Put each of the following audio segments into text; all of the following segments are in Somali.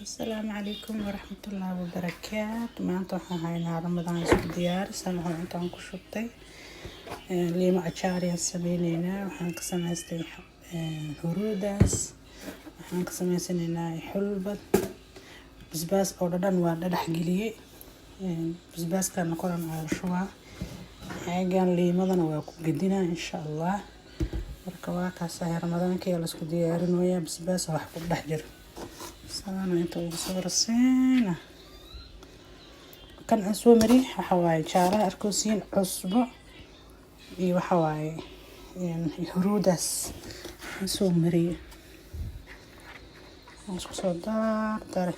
السلام عليكم ورحمة الله وبركاته. maanta waxaan haynaa Ramadaan isku diyaarsan. waxaan intaan ku shubtay liima achaar ayaan sameynaynaa. waxaan ka samaystay huruudaas, waxaan ka sameysanaynaa xulbad, basbaas oo dhan waa dhagax geliyay, basbaaskana koran oo shubaa, xagan liimadana waa ku gedinaa insha Allah. marka waa kaas Ramadaanka la isku diyaarinayaa, basbaas wax ku dhex jiro سلام عليكم وصورسينا كان أسوأ مريح حواي شعرها أركوسين عصبة إيوه حواي يعني هرودس أسوأ مريح أسوأ صدار ترى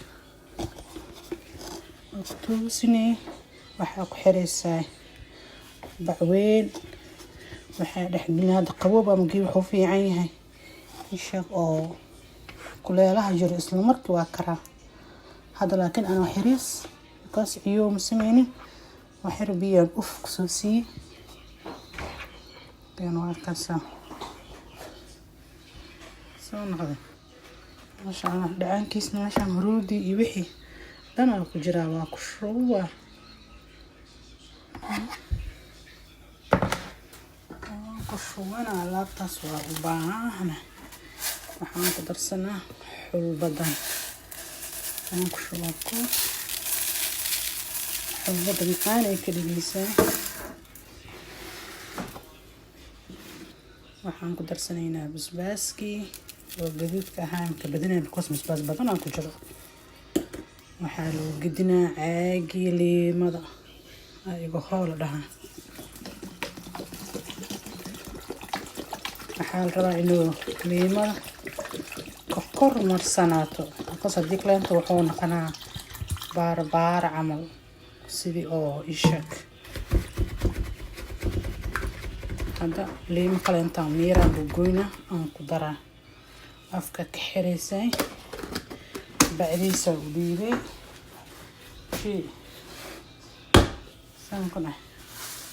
أكتوسني وحاك حريساي بعوين وحاد حقنا هذا قبوبة مجيب حوفي عينها الشاق أو كلها جري isla markii waa karaa hada, laakiin ana xiriis kaas iyo musmeeni waxir biyo uf kusoo sii been waa kaasa soo noqday masha Allah. dhacaankiisna meeshan huruudi iyo wixii dhan ku jira waa ku shuba alaabtaas waa u baahana. waxaan ku darsanaa xulbadan, waxaan ku shubaa xulbada macaan ay ka dhigaysaa. waxaan ku darsanaynaa basbaaskii oo gaduudka ahaa ka badanayn because basbaas badan aan ku jiro. waxaa lagu gedinaa caagii liimada ayago hool dhahaa. waxaa la rabaa inuu liimada kor marsanaato because haddii kaleento wuxuu noqonaa baar camal sidii oo ishak. hadda liimo kaleentaan miiraan gogoyna aan ku daraa, afka ka xiraysay bacdiisa u dhiibay sankuna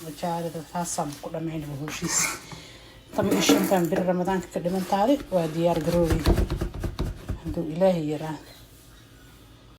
majaarida taasaan ku dhamaynaa hawshiisa. tama ishantaan bir Ramadaanka ka dhiman tahay waa diyaar garoobay hadduu Ilaahay yaraa.